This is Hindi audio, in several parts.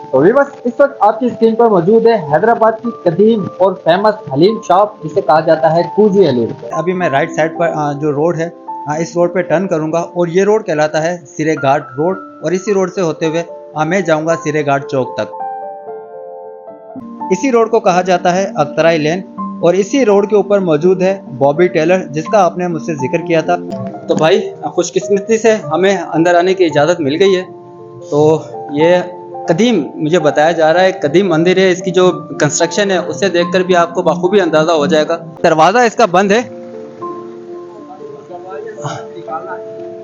तो भी बस इस वक्त आपकी स्क्रीन पर मौजूद है हैदराबाद की कदीम और फेमस हलीम शॉप, जिसे कहा जाता है कूजी हलीम। अभी मैं राइट साइड पर जो रोड है इस रोड पे टर्न करूंगा और ये रोड कहलाता है सिरे घाट रोड, और इसी रोड से होते हुए मैं जाऊंगा सिरे घाट चौक तक। इसी रोड को कहा जाता है अख्तराई लेन, और इसी रोड के ऊपर मौजूद है बॉबी टेलर, जिसका आपने मुझसे जिक्र किया था। तो भाई खुशकिस्मती से हमें अंदर आने की इजाज़त मिल गई है। तो ये कदीम मुझे बताया जा रहा है कदीम मंदिर है, इसकी जो कंस्ट्रक्शन है उसे देखकर भी आपको बखूबी अंदाजा हो जाएगा। दरवाज़ा इसका बंद है।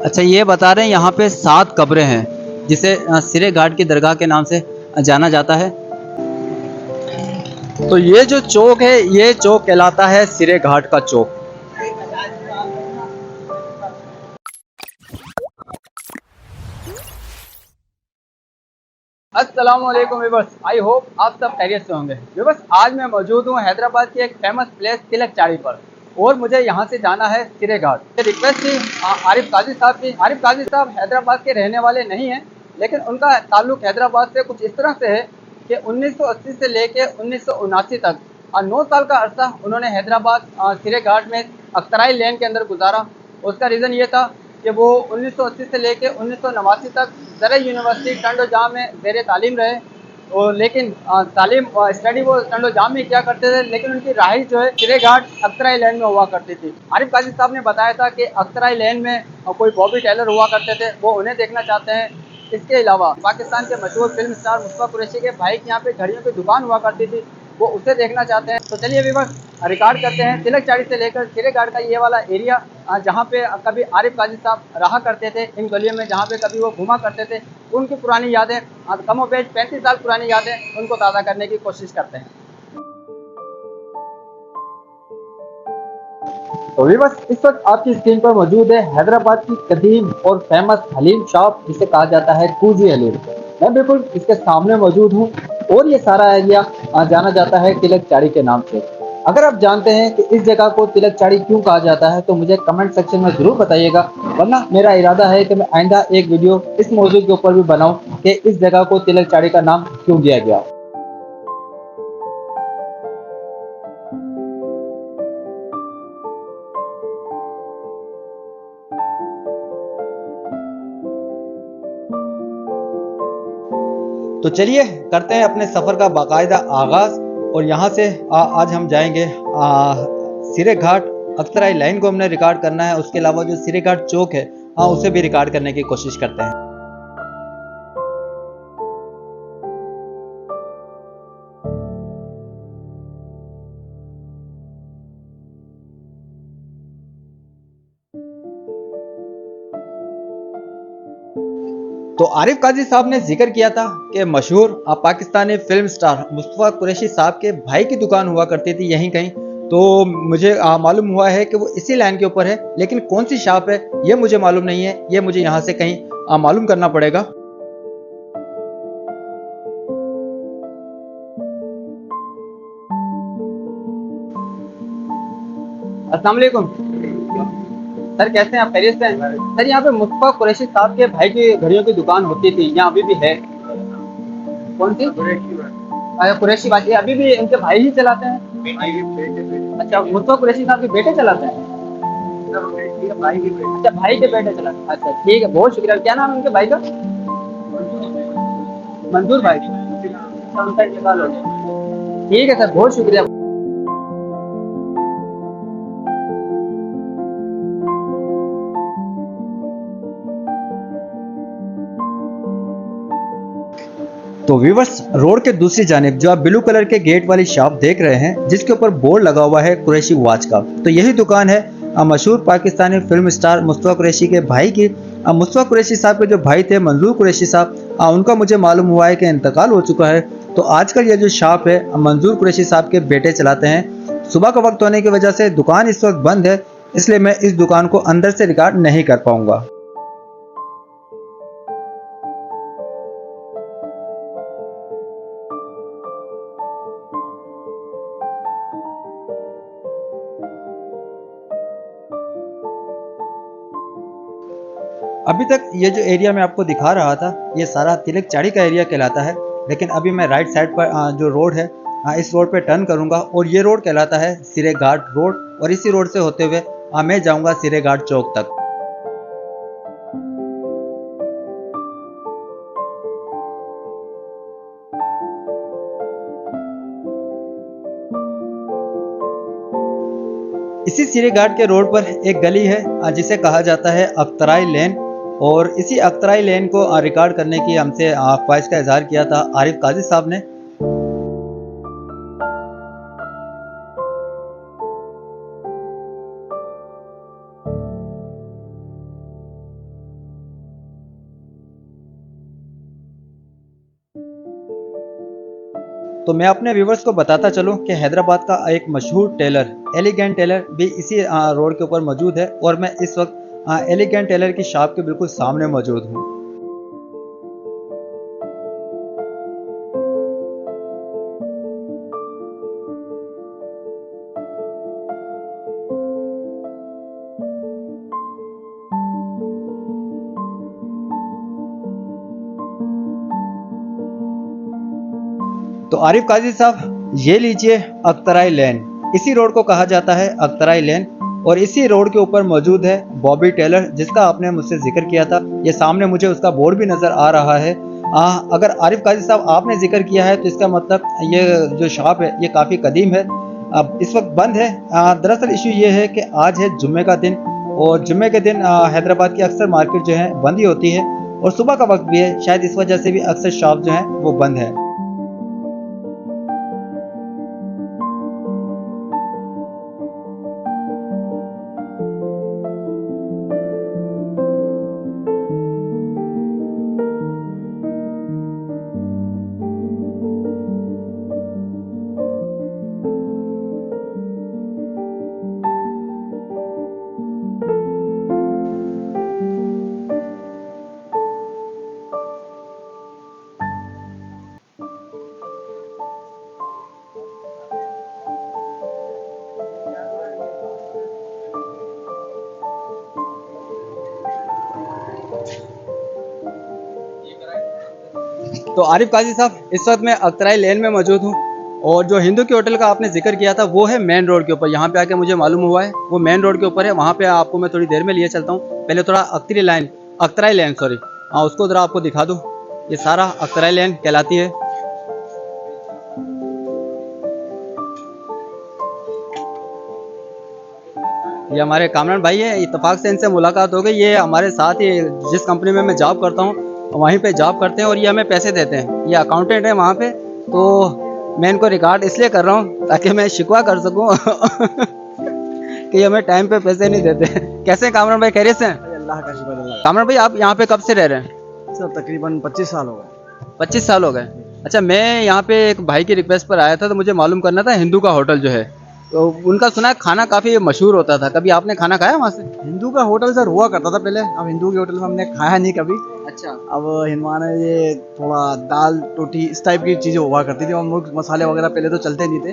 अच्छा, ये बता रहे हैं यहाँ पे 7 कब्रें हैं, जिसे सिरे घाट की दरगाह के नाम से जाना जाता है। तो ये जो चौक है, ये चौक कहलाता है सिरे घाट का चौक। अस्सलामुअलैकुम व्यूअर्स, आई होप आप सब खैरियत से होंगे। व्यूअर्स, आज मैं मौजूद हूँ हैदराबाद की एक फेमस प्लेस तिलक चाड़ी पर, और मुझे यहाँ से जाना है सिरे घाट। रिक्वेस्ट थी आरिफ काजी साहब की। आरिफ काजी साहब हैदराबाद के रहने वाले नहीं हैं, लेकिन उनका ताल्लुक हैदराबाद से कुछ इस तरह से है कि 1980 से लेके 1979 तक 9 साल का अरसा उन्होंने हैदराबाद सिरे घाट में अख्तराई लेन के अंदर गुजारा। उसका रीज़न ये था कि वो 1980 से लेके 1989 तक ज़रा यूनिवर्सिटी टंडो जाम में ज़ेर तालीम रहे। और लेकिन तालीम स्टडी वो टंडो जाम में क्या करते थे, लेकिन उनकी रहाइश जो है सिरे घाट अख्तराई लेन में हुआ करती थी। आरिफ काजी साहब ने बताया था कि अख्तराई लेन में कोई बॉबी टेलर हुआ करते थे, वो उन्हें देखना चाहते हैं। इसके अलावा पाकिस्तान के मशहूर फिल्म स्टार मुस्तफ़ा कुरैशी के भाई की यहाँ पे घड़ियों की दुकान हुआ करती थी, वो उसे देखना चाहते हैं। तो चलिए अभी बस रिकॉर्ड करते हैं तिलक चाड़ी से लेकर सिरे घाट का ये वाला एरिया, जहाँ पे कभी आरिफ काजी साहब रहा करते थे, इन गलियों में जहाँ पे कभी वो घुमा करते थे, उनकी पुरानी यादें, कमो बेश 35 साल पुरानी यादें, उनको ताज़ा करने की कोशिश करते हैं। तो भी बस इस वक्त आपकी स्क्रीन पर मौजूद है हैदराबाद की कदीम और फेमस हलीम शॉप, जिसे कहा जाता है कूजी हलीम। मैं बिल्कुल इसके सामने मौजूद हूँ, और ये सारा एरिया जाना जाता है तिलक चाड़ी के नाम से। अगर आप जानते हैं कि इस जगह को तिलक चाड़ी क्यों कहा जाता है तो मुझे कमेंट सेक्शन में ज़रूर बताइएगा, वरना मेरा इरादा है कि मैं आइंदा एक वीडियो इस मौजूद के ऊपर भी बनाऊं कि इस जगह को तिलक चाड़ी का नाम क्यों दिया गया। तो चलिए करते हैं अपने सफ़र का बाकायदा आगाज़, और यहाँ से आज हम जाएंगे सिरे घाट। अख्तराई लाइन को हमने रिकॉर्ड करना है, उसके अलावा जो सिरे घाट चौक है उसे भी रिकॉर्ड करने की कोशिश करते हैं। तो आरिफ काजी साहब ने जिक्र किया था कि मशहूर पाकिस्तानी फिल्म स्टार मुस्तफ़ा कुरैशी साहब के भाई की दुकान हुआ करती थी यहीं कहीं। तो मुझे मालूम हुआ है कि वो इसी लाइन के ऊपर है, लेकिन कौन सी शॉप है ये मुझे मालूम नहीं है, ये मुझे यहाँ से कहीं मालूम करना पड़ेगा। अस्सलाम वालेकुम सर, कैसे हैं आप? खैरियत से हैं सर? यहाँ पे मुस्तफ़ा कुरैशी साहब के भाई की घड़ियों की दुकान होती थी, यहाँ अभी भी है। कौन सी? कुरैशी बात, ये अभी भी इनके भाई ही चलाते हैं? अच्छा, मुस्तफ़ा कुरैशी साहब के बेटे चलाते हैं? अच्छा, भाई के बेटे चलाते हैं। अच्छा ठीक है, बहुत शुक्रिया। क्या नाम है उनके भाई का? मंजूर भाई। अच्छा, उनका इंतकाल हो गया। ठीक है सर, बहुत शुक्रिया। तो व्यूवर्स, रोड के दूसरी जानिब जो आप ब्लू कलर के गेट वाली शॉप देख रहे हैं, जिसके ऊपर बोर्ड लगा हुआ है कुरैशी वॉच का, तो यही दुकान है मशहूर पाकिस्तानी फिल्म स्टार मुस्तफ़ा कुरैशी के भाई की। मुस्तफ़ा कुरैशी साहब के जो भाई थे मंजूर कुरैशी साहब, उनका मुझे मालूम हुआ है कि इंतकाल हो चुका है। तो आजकल ये जो शॉप है मंजूर कुरैशी साहब के बेटे चलाते हैं। सुबह का वक्त होने की वजह से दुकान इस वक्त बंद है, इसलिए मैं इस दुकान को अंदर से रिकॉर्ड नहीं कर पाऊंगा। अभी तक ये जो एरिया मैं आपको दिखा रहा था, ये सारा तिलक चाड़ी का एरिया कहलाता है। लेकिन अभी मैं राइट साइड पर जो रोड है इस रोड पे टर्न करूंगा और ये रोड कहलाता है सिरे घाट रोड और इसी रोड से होते हुए मैं जाऊंगा सिरे घाट चौक तक। इसी सिरे घाट के रोड पर एक गली है जिसे कहा जाता है अख्तराई लेन और इसी अख्तराई लेन को रिकॉर्ड करने की हमसे ख्वाहिश का इजहार किया था आरिफ काजी साहब ने। तो मैं अपने व्यूवर्स को बताता चलूं कि हैदराबाद का एक मशहूर टेलर एलिगेंट टेलर भी इसी रोड के ऊपर मौजूद है और मैं इस वक्त एलिगेंट टेलर की शॉप के बिल्कुल सामने मौजूद हूं। तो आरिफ काजी साहब ये लीजिए अख्तराई लेन, इसी रोड को कहा जाता है अख्तराई लेन और इसी रोड के ऊपर मौजूद है बॉबी टेलर जिसका आपने मुझसे जिक्र किया था। ये सामने मुझे उसका बोर्ड भी नजर आ रहा है। अगर आरिफ काजी साहब आपने जिक्र किया है तो इसका मतलब ये जो शॉप है ये काफ़ी कदीम है, अब इस वक्त बंद है। दरअसल इशू ये है कि आज है जुम्मे का दिन और जुम्मे के दिन हैदराबाद की अक्सर मार्केट जो है बंद ही होती है और सुबह का वक्त भी है, शायद इस वजह से भी अक्सर शॉप जो है वो बंद है। तो आरिफ काजी साहब इस वक्त मैं अख्तराई लेन में मौजूद हूँ और जो हिंदू के होटल का आपने जिक्र किया था वो है मेन रोड के ऊपर। यहाँ पे आके मुझे मालूम हुआ है वो मेन रोड के ऊपर है। वहाँ पे आपको मैं थोड़ी देर में लिए चलता हूँ। पहले थोड़ा अख्तराई लेन सॉरी उसको जरा आपको दिखा दूँ। ये सारा अख्तराई लेन कहलाती है। ये हमारे कामरान भाई है, इत्तेफाक से इनसे मुलाकात हो गई। ये हमारे साथ ही जिस कंपनी में मैं जॉब करता हूँ वहीं पे जॉब करते हैं और ये हमें पैसे देते हैं। ये अकाउंटेंट है वहाँ पे, तो मैं इनको रिकॉर्ड इसलिए कर रहा हूँ ताकि मैं शिकवा कर सकूँ कि हमें टाइम पे पैसे नहीं देते। कैसे कामरान भाई, खैरियत से? अल्लाह का शुक्र अल्लाह। कामरान भाई आप यहाँ पे कब से रह रहे हैं? सर तकरीबन 25 साल हो गए। 25 साल हो गए। अच्छा, मैं यहाँ पे एक भाई की रिक्वेस्ट पर आया था तो मुझे मालूम करना था हिंदू का होटल जो है तो उनका सुना है खाना काफ़ी मशहूर होता था। कभी आपने खाना खाया वहाँ से? हिंदू का होटल सर हुआ करता था पहले, अब हिंदू के होटल में हमने खाया नहीं कभी। अच्छा। अब हिंदुआना ये थोड़ा दाल रोटी इस टाइप की चीज़ें हुआ करती थी और मुर्ग मसाले वगैरह पहले तो चलते नहीं थे,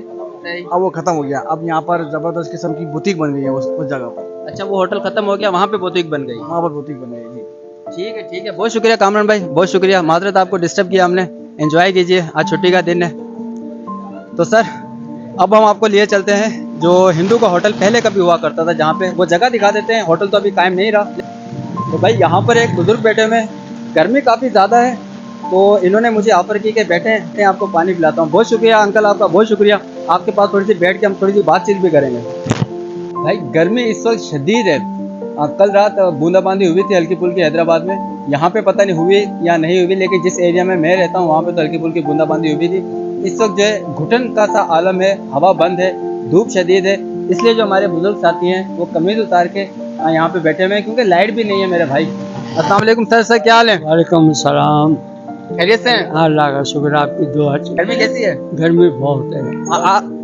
अब वो ख़त्म हो गया। अब यहाँ पर ज़बरदस्त किस्म की बुटीक बन गई है उस जगह पर। अच्छा, वो होटल ख़त्म हो गया, वहाँ पे बुटीक बन गई? वहाँ पर बुटीक बन गई जी। ठीक है ठीक है, बहुत शुक्रिया कामरान भाई, बहुत शुक्रिया। माजरत आपको डिस्टर्ब किया हमने। एंजॉय कीजिए, आज छुट्टी का दिन है। तो सर अब हम आपको लिए चलते हैं जो हिंदू का होटल पहले कभी हुआ करता था, जहाँ पे वो जगह दिखा देते हैं। होटल तो अभी कायम नहीं रहा। तो भाई यहाँ पर एक बुजुर्ग बैठे हुए, गर्मी काफ़ी ज़्यादा है तो इन्होंने मुझे ऑफर की कि बैठे हैं आपको पानी पिलाता हूँ। बहुत शुक्रिया अंकल, आपका बहुत शुक्रिया। आपके पास थोड़ी सी बैठ के हम थोड़ी सी बातचीत भी करेंगे। भाई गर्मी इस वक्त शदीद है। कल रात बूंदाबांदी हुई थी हल्की फुल्की हैदराबाद में। यहाँ पे पता नहीं हुई या नहीं हुई, लेकिन जिस एरिया में मैं रहता हूँ वहाँ पे तो हल्की फुल्की बूंदाबांदी हुई थी। इस वक्त जो है घुटन का सा आलम है, हवा बंद है, धूप शदीद है। इसलिए जो हमारे बुजुर्ग साथी हैं वो कमीज उतार के यहाँ पे बैठे हुए हैं क्योंकि लाइट भी नहीं है मेरे भाई। अस्सलाम वालेकुम सर, क्या हाल है? वालेकुम सलाम। खैरियत से हैं? अल्लाह का शुक्र, आपकी दुआ। गर्मी कैसी है? गर्मी बहुत है।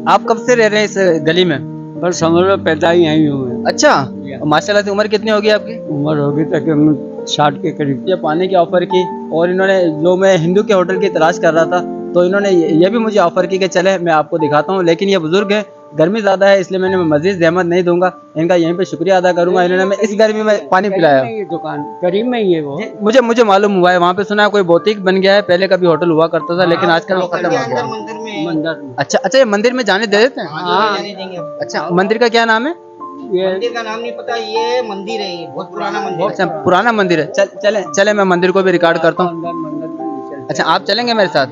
आप कब से रह रहे हैं इस गली में? बस समझ लो पैदा ही यहीं हुए। अच्छा, माशाल्लाह से। उम्र कितनी होगी आपकी? उम्र होगी तकरीबन 60 के करीब। ये पाने की ऑफर की और इन्होंने, जो मैं हिंदू के होटल की तलाश कर रहा था तो इन्होंने ये भी मुझे ऑफर की कि चले मैं आपको दिखाता हूँ। लेकिन ये बुजुर्ग है गर्मी ज़्यादा है इसलिए मैंने मज़ीद जहमत नहीं दूंगा, इनका यहीं पे शुक्रिया अदा करूंगा, इन्होंने मैं इस गर्मी में पानी पिलाया। ये दुकान करीब में ही है वो। मुझे मुझे मालूम हुआ है, वहाँ पे सुना है कोई बोतीक बन गया है, पहले कभी होटल हुआ करता था लेकिन आजकल वो खत्म हो गया। मंदिर में। अच्छा अच्छा, ये मंदिर में जाने दे देते हैं? हाँ अच्छा, मंदिर का क्या नाम है? ये मंदिर का नाम नहीं पता, ये मंदिर है, ये बहुत पुराना मंदिर है। अच्छा, पुराना मंदिर है। चले चले, मैं मंदिर को भी रिकॉर्ड करता हूँ। अंदर मंदिर में नहीं चलते। अच्छा, आप चलेंगे मेरे साथ?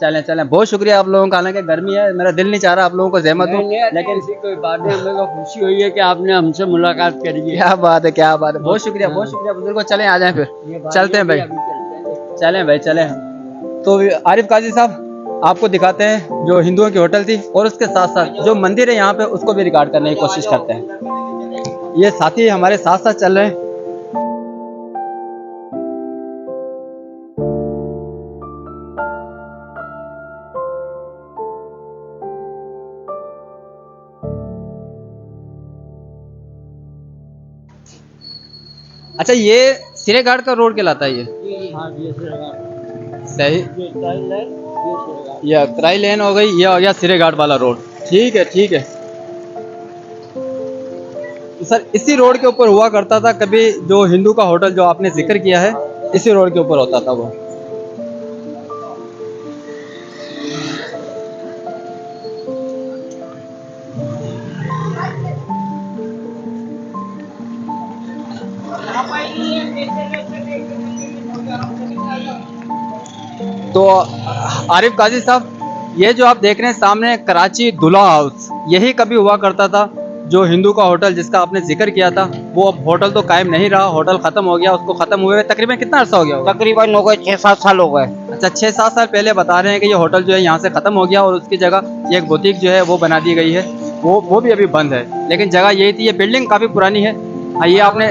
चलें चलें, बहुत शुक्रिया आप लोगों का, हालांकि गर्मी है, मेरा दिल नहीं चाह रहा आप लोगों को जहमत दूं, लेकिन ऐसी कोई बात नहीं, हमें तो खुशी हुई है कि आपने हमसे मुलाकात करी है। क्या बात है, क्या बात है, बहुत शुक्रिया बुजुर्गों। चलें, आ जाएं फिर, चलते हैं भाई, चलें भाई चलें। तो आरिफ काजी साहब, आपको दिखाते हैं जो हिंदुओं की होटल थी और उसके साथ साथ जो मंदिर है यहाँ पे उसको भी रिकॉर्ड करने की कोशिश करते हैं। ये साथी हमारे साथ साथ चल रहे हैं। अच्छा, ये सिरे घाट का रोड कहलाता है ये? हाँ, ये सिरेघाट। सही। ये स्टाइल है, ये सिरेघाट। ये क्राई लेन हो गई, ये हो गया सिरे घाट वाला रोड। ठीक है ठीक है। तो सर, इसी रोड के ऊपर हुआ करता था कभी जो हिंदू का होटल जो आपने जिक्र किया है, इसी रोड के ऊपर होता था वो। तो आरिफ काजी साहब, ये जो आप देख रहे हैं सामने कराची दुल्हा हाउस, यही कभी हुआ करता था जो हिंदू का होटल जिसका आपने जिक्र किया था। वो अब होटल तो कायम नहीं रहा, होटल खत्म हो गया। उसको खत्म हुए तकरीबन कितना अर्सा हो गया होगा? तकरीबन हो गए 6-7 साल हो गए। अच्छा, 6-7 साल पहले बता रहे हैं कि ये होटल जो है यहाँ से खत्म हो गया और उसकी जगह ये एक बुटीक जो है वो बना दी गई है। वो भी अभी बंद है, लेकिन जगह यही थी। ये बिल्डिंग काफ़ी पुरानी है। हाँ, ये आपने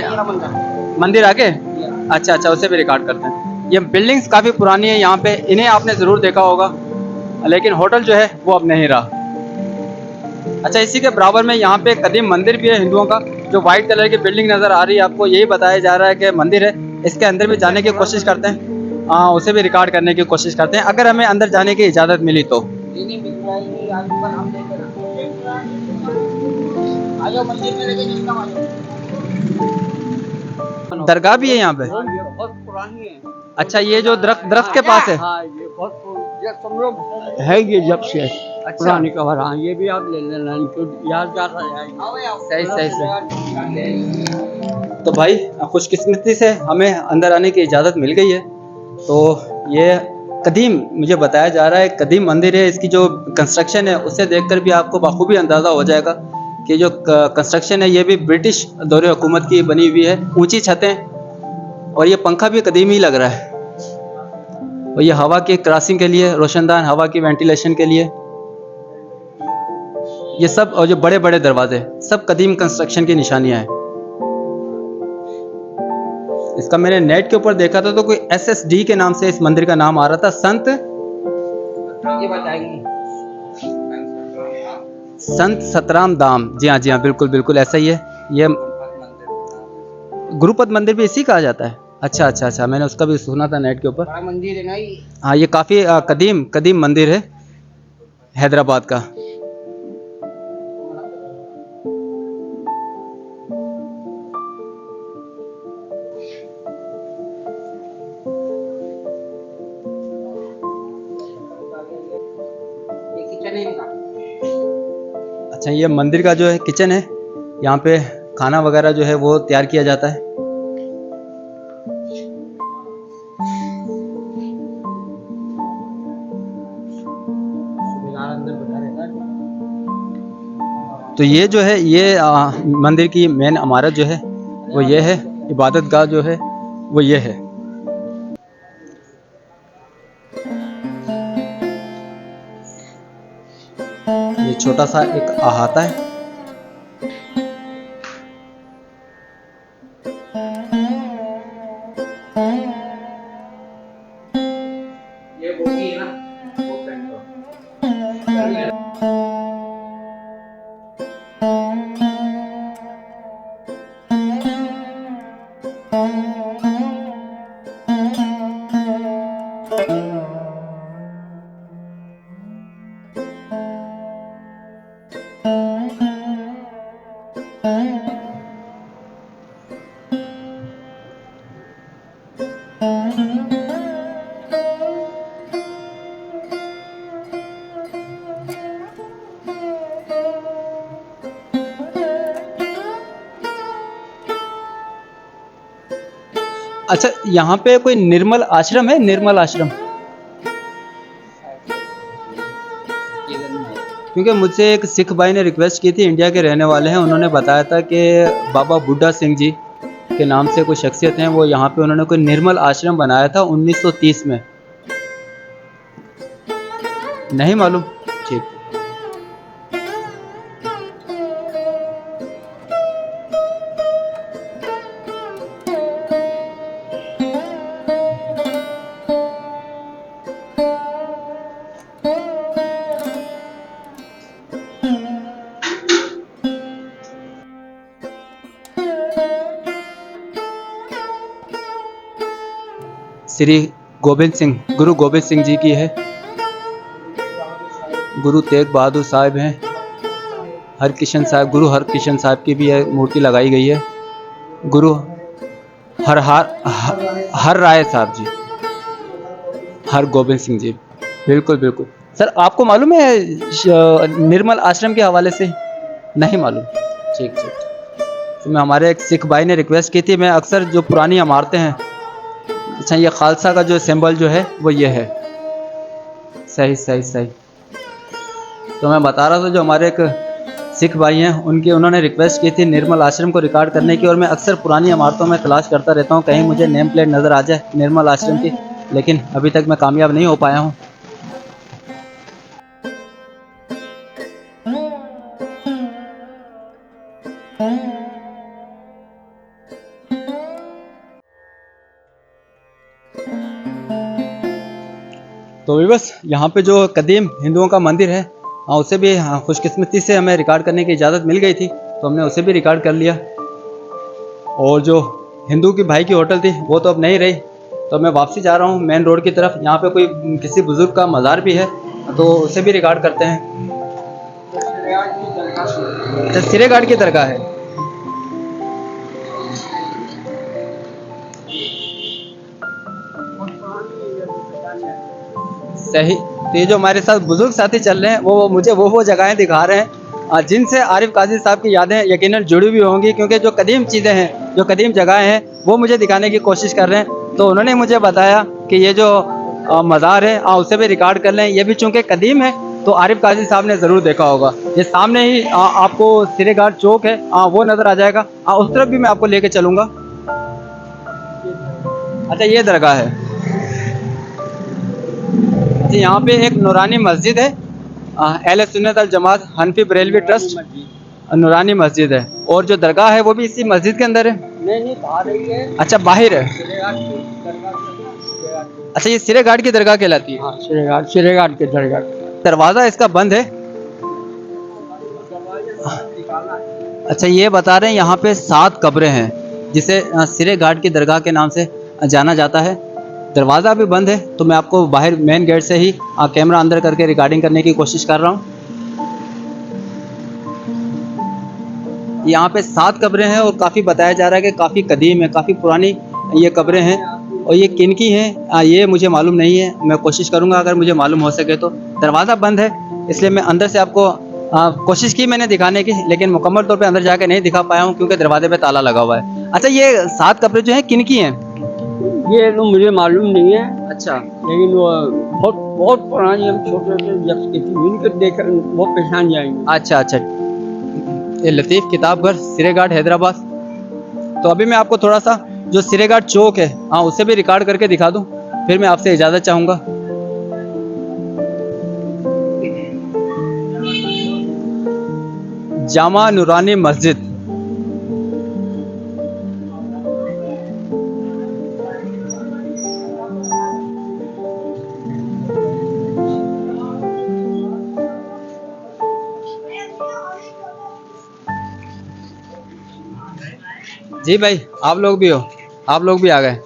मंदिर आगे, अच्छा अच्छा, उसे भी रिकॉर्ड करते हैं। ये बिल्डिंग्स काफ़ी पुरानी है यहाँ पे, इन्हें आपने ज़रूर देखा होगा, लेकिन होटल जो है वो अब नहीं रहा। अच्छा, इसी के बराबर में यहाँ पे कदीम मंदिर भी है हिंदुओं का, जो वाइट कलर की बिल्डिंग नज़र आ रही है आपको, यही बताया जा रहा है कि मंदिर है। इसके अंदर भी जाने की कोशिश करते हैं, हाँ, उसे भी रिकॉर्ड करने की कोशिश करते हैं अगर हमें अंदर जाने की इजाज़त मिली तो। दरगाह भी है यहाँ पे? ये बहुत पुरानी है। अच्छा, ये जो दरख्त के पास है? हाँ, ये बहुत ये तुम लोग है ये जब से पुरानी कवर। हाँ, ये भी आप ले लेना, इनको यादगार रह जाएगी। सही सही। तो भाई, खुशकिस्मती से हमें अंदर आने की इजाज़त मिल गई है। तो ये कदीम, मुझे बताया जा रहा है कदीम मंदिर है। इसकी जो कंस्ट्रक्शन है उसे देखकर भी आपको बखूबी अंदाज़ा हो जाएगा कि जो कंस्ट्रक्शन है ये भी ब्रिटिश दौरे हुकूमत की बनी हुई है। ऊंची छतें, और ये पंखा भी कदीम ही लग रहा है। और ये हवा की क्रॉसिंग के लिए, रोशनदान हवा की वेंटिलेशन के लिए ये सब, और जो बड़े बड़े दरवाजे, सब कदीम कंस्ट्रक्शन की निशानियां हैं। इसका मैंने नेट के ऊपर देखा था तो कोई SSD के नाम से इस मंदिर का नाम आ रहा था, संत सतराम धाम। जी हाँ बिल्कुल बिल्कुल ऐसा ही है। ये गुरुपद मंदिर भी इसी कहा जाता है? अच्छा, मैंने उसका भी सुना था नेट के ऊपर। मंदिर है ना ये। हाँ, ये काफ़ी कदीम मंदिर है हैदराबाद का। ये किचन है इनका। अच्छा, ये मंदिर का जो है किचन है, यहाँ पे खाना वगैरह जो है वो तैयार किया जाता है। तो ये जो है ये मंदिर की मेन इमारत जो है वो ये है, इबादत गाह जो है वो ये है। ये छोटा सा एक अहाता है। ये बोगी है ना, वो अच्छा, यहाँ पे कोई निर्मल आश्रम है? निर्मल आश्रम, क्योंकि मुझसे एक सिख भाई ने रिक्वेस्ट की थी, इंडिया के रहने वाले हैं, उन्होंने बताया था कि बाबा बुड्ढा सिंह जी के नाम से कोई शख्सियत हैं, वो यहाँ पे उन्होंने कोई निर्मल आश्रम बनाया था 1930 में। नहीं मालूम? ठीक। श्री गोबिंद सिंह, गुरु गोबिंद सिंह जी की है। गुरु तेग बहादुर साहब हैं। हरकिशन साहब, गुरु हरकिशन साहब की भी मूर्ति लगाई गई है। गुरु हर राय साहब जी, हर गोबिंद सिंह जी। बिल्कुल बिल्कुल सर, आपको मालूम है निर्मल आश्रम के हवाले से? नहीं मालूम? ठीक ठीक। तो मैं, हमारे एक सिख भाई ने रिक्वेस्ट की थी, मैं अक्सर जो पुरानी इमारतें हैं, अच्छा ये खालसा का जो सिंबल जो है वो ये है। सही सही सही। तो मैं बता रहा था, जो हमारे एक सिख भाई हैं उन्होंने रिक्वेस्ट की थी निर्मल आश्रम को रिकॉर्ड करने की, और मैं अक्सर पुरानी इमारतों में तलाश करता रहता हूँ कहीं मुझे नेम प्लेट नज़र आ जाए निर्मल आश्रम की, लेकिन अभी तक मैं कामयाब नहीं हो पाया हूँ। तो भी बस यहाँ पे जो कदीम हिंदुओं का मंदिर है, हाँ उसे भी खुशकिस्मती से हमें रिकॉर्ड करने की इजाज़त मिल गई थी, तो हमने उसे भी रिकॉर्ड कर लिया। और जो हिंदू की भाई की होटल थी वो तो अब नहीं रही, तो मैं वापसी जा रहा हूँ मेन रोड की तरफ। यहाँ पे कोई किसी बुजुर्ग का मज़ार भी है, तो उसे भी रिकॉर्ड करते हैं। अच्छा, सिरेघाट की दरगाह है। सही। तो ये जो हमारे साथ बुजुर्ग साथी चल रहे हैं वो मुझे वो जगहें दिखा रहे हैं जिनसे आरिफ काजी साहब की यादें यकीनन जुड़ी हुई होंगी, क्योंकि जो कदीम चीज़ें हैं, जो कदीम जगहें हैं, वो मुझे दिखाने की कोशिश कर रहे हैं। तो उन्होंने मुझे बताया कि ये जो मज़ार है उसे भी रिकॉर्ड कर लें, ये भी चूँकि कदीम है तो आरिफ काजी साहब ने ज़रूर देखा होगा। ये सामने ही आपको सिरेघाट चौक है वो नज़र आ जाएगा, उस तरफ भी मैं आपको लेके चलूँगा। अच्छा, ये दरगाह है। यहाँ पे एक नूरानी मस्जिद है, अहले सुन्नत अल जमात हनफी बरेलवी ट्रस्ट नूरानी मस्जिद है, और जो दरगाह है वो भी इसी मस्जिद के अंदर है। नहीं बाहर ही है। अच्छा, बाहर है। अच्छा, ये सिरेघाट की दरगाह कहलाती है? हाँ, सिरेघाट के दरगाह। दरवाज़ा इसका बंद है। अच्छा, ये बता रहे हैं यहाँ पे 7 कब्रें हैं, जिसे सिरेघाट की दरगाह के नाम से जाना जाता है। दरवाज़ा भी बंद है, तो मैं आपको बाहर मेन गेट से ही कैमरा अंदर करके रिकॉर्डिंग करने की कोशिश कर रहा हूँ। यहाँ पे 7 कब्रें हैं, और काफ़ी बताया जा रहा है कि काफ़ी कदीम है, काफ़ी पुरानी ये कब्रें हैं। और ये किन की हैं ये मुझे मालूम नहीं है, मैं कोशिश करूँगा अगर मुझे मालूम हो सके तो। दरवाज़ा बंद है, इसलिए मैं अंदर से आपको कोशिश की मैंने दिखाने की, लेकिन मुकम्मल तौर पे अंदर जाके नहीं दिखा पाया हूँ क्योंकि दरवाजे पे ताला लगा हुआ है। अच्छा, ये 7 कब्रें जो हैं किन की हैं? ये तो मुझे मालूम नहीं है। अच्छा, लेकिन वो बहुत बहुत पुरानी, हम छोटे थे जब की थी, इनको देखकर वो पहचान जाएंगे। अच्छा अच्छा। ये लतीफ़ किताबघर, सिरेघाट, हैदराबाद। तो अभी मैं आपको थोड़ा सा जो सिरेघाट चौक है उसे भी रिकॉर्ड करके दिखा दूं, फिर मैं आपसे इजाज़त चाहूँगा। जामा नूरानी मस्जिद। जी भाई, आप लोग भी हो? आप लोग भी आ गए?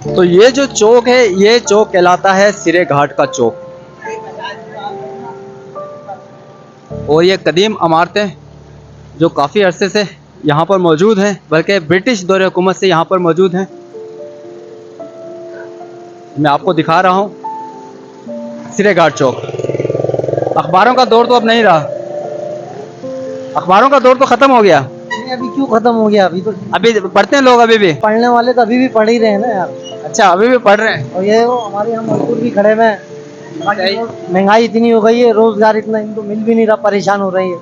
तो ये जो चौक है, ये चौक कहलाता है सिरे घाट का चौक। और ये कदीम इमारतें जो काफ़ी अरसे से यहाँ पर मौजूद हैं, बल्कि ब्रिटिश दौर हुकूमत से यहाँ पर मौजूद हैं। मैं आपको दिखा रहा हूँ सिरे घाट चौक। अखबारों का दौर तो अब नहीं रहा, अखबारों का दौर तो ख़त्म हो गया। अभी क्यों खत्म हो गया? अभी पढ़ते हैं लोग, अभी भी पढ़ने वाले तो अभी भी पढ़ ही रहे हैं ना यार। अच्छा, अभी भी पढ़ रहे हैं। और ये वो हमारे यहाँ मजदूर भी खड़े हुए हैं। महंगाई इतनी हो गई है, रोजगार इतना इनको मिल भी नहीं रहा, परेशान हो रही है।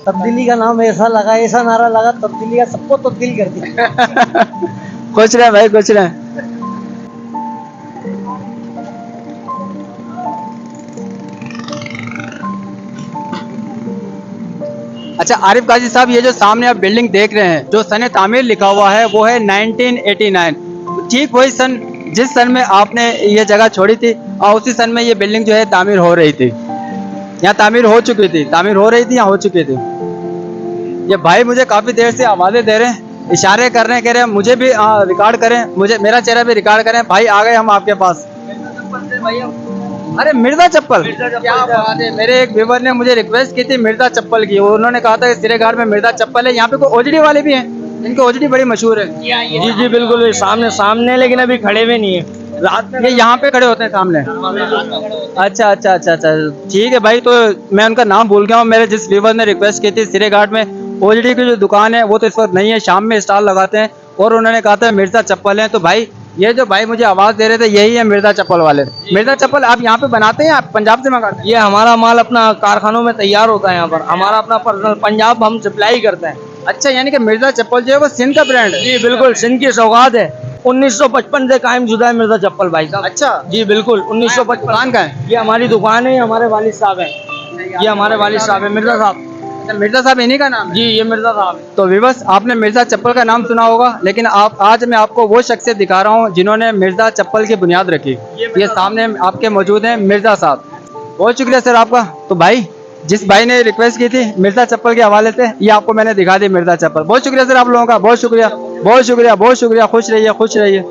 तब्दीली का नाम ऐसा लगा, ऐसा नारा लगा, तब्दीली का सबको तब्दील कर दिया। खुश रहे भाई, खुश रहे। अच्छा आरिफ काजी साहब, ये जो सामने आप बिल्डिंग देख रहे हैं, जो सन तामीर लिखा हुआ है वो है 1989। ठीक वही सन जिस सन में आपने ये जगह छोड़ी थी, और उसी सन में ये बिल्डिंग जो है तामीर हो रही थी। यहाँ तामीर हो चुकी थी, तामीर हो रही थी, यहाँ हो चुकी थी। ये भाई मुझे काफ़ी देर से आवाज़ें दे रहे हैं, इशारे कर रहे हैं, कह रहे हैं मुझे भी रिकॉर्ड करें, मुझे मेरा चेहरा भी रिकॉर्ड करें। भाई आ गए हम आपके पास। अरे मिर्जा चप्पल, क्या बात है। मेरे एक व्यूवर ने मुझे रिक्वेस्ट की थी मिर्जा चप्पल की, उन्होंने कहा था कि सिरे घाट में मिर्जा चप्पल है। यहाँ पे कोई ओजडी वाले भी हैं, इनकी ओजडी बड़ी मशहूर है। जी जी बिल्कुल, सामने लेकिन अभी खड़े हुए नहीं है। रात में ये यहाँ पे खड़े होते हैं सामने। अच्छा अच्छा अच्छा अच्छा, ठीक है भाई। तो मैं उनका नाम भूल गया हूँ। मेरे जिस व्यूवर ने रिक्वेस्ट की थी, सिरे घाट में ओजडी की जो दुकान है वो तो इस वक्त नहीं है, शाम में स्टॉल लगाते हैं, और उन्होंने कहा था मिर्जा चप्पल है। तो भाई ये जो भाई मुझे आवाज़ दे रहे थे, यही है मिर्जा चप्पल वाले। मिर्जा चप्पल आप यहाँ पे बनाते हैं, आप पंजाब से मंगाते हैं? ये हमारा माल अपना कारखानों में तैयार होता है यहाँ पर, हमारा अपना पर्सनल, पंजाब हम सप्लाई करते हैं। अच्छा, यानी कि मिर्जा चप्पल जो है वो सिंध का ब्रांड है? जी बिल्कुल, सिंध की सौगात है। 1955 से कायम शुदा है मिर्जा चप्पल भाई साहब। अच्छा जी बिल्कुल, 1955 दुकान का है? ये हमारी दुकान है, ये हमारे वालिद साहब हैं, ये हमारे वालिद साहब है मिर्जा साहब। अच्छा, मिर्जा साहब इन्हीं का नाम है? जी ये मिर्जा साहब है। तो विवश आपने मिर्जा चप्पल का नाम सुना होगा, लेकिन आप आज मैं आपको वो शख्सियत दिखा रहा हूँ जिन्होंने मिर्जा चप्पल की बुनियाद रखी। ये सामने आपके मौजूद हैं मिर्जा साहब। बहुत शुक्रिया सर आपका। तो भाई जिस भाई ने रिक्वेस्ट की थी मिर्जा चप्पल के हवाले से, ये आपको मैंने दिखा दी मिर्जा चप्पल। बहुत शुक्रिया सर आप लोगों का, बहुत शुक्रिया, बहुत शुक्रिया, बहुत शुक्रिया। खुश रहिए, खुश रहिए।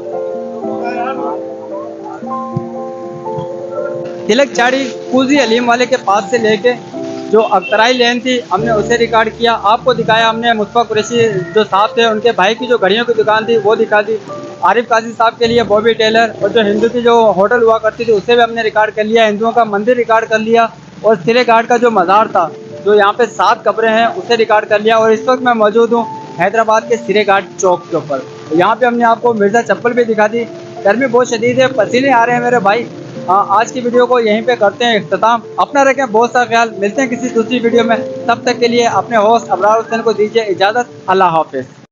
तिलक चाड़ी कुजी अलीम वाले के पास से लेके जो अख्तराई लेन थी, हमने उसे रिकॉर्ड किया, आपको दिखाया हमने। मुस्तफा कुरैशी जो साहब थे, उनके भाई की जो घड़ियों की दुकान थी वो दिखा दी। आरिफ काजी साहब के लिए बॉबी टेलर, और जो हिंदू की जो होटल हुआ करती थी उसे भी हमने रिकॉर्ड कर लिया। हिंदुओं का मंदिर रिकॉर्ड कर लिया, और सिरे घाट का जो मज़ार था, जो यहाँ पे 7 कब्रें हैं, उसे रिकॉर्ड कर लिया। और इस वक्त मैं मौजूद हूँ हैदराबाद के सिरे घाट चौक के ऊपर। यहाँ पे हमने आपको मिर्ज़ा चप्पल भी दिखा दी। गर्मी बहुत शदीद है, पसीने आ रहे हैं मेरे भाई। आज की वीडियो को यहीं पे करते हैं इख्तिताम। अपना रखें बहुत सा ख्याल, मिलते हैं किसी दूसरी वीडियो में। तब तक के लिए अपने होस्ट अबरार हुसैन को दीजिए इजाज़त। अल्लाह हाफिज़।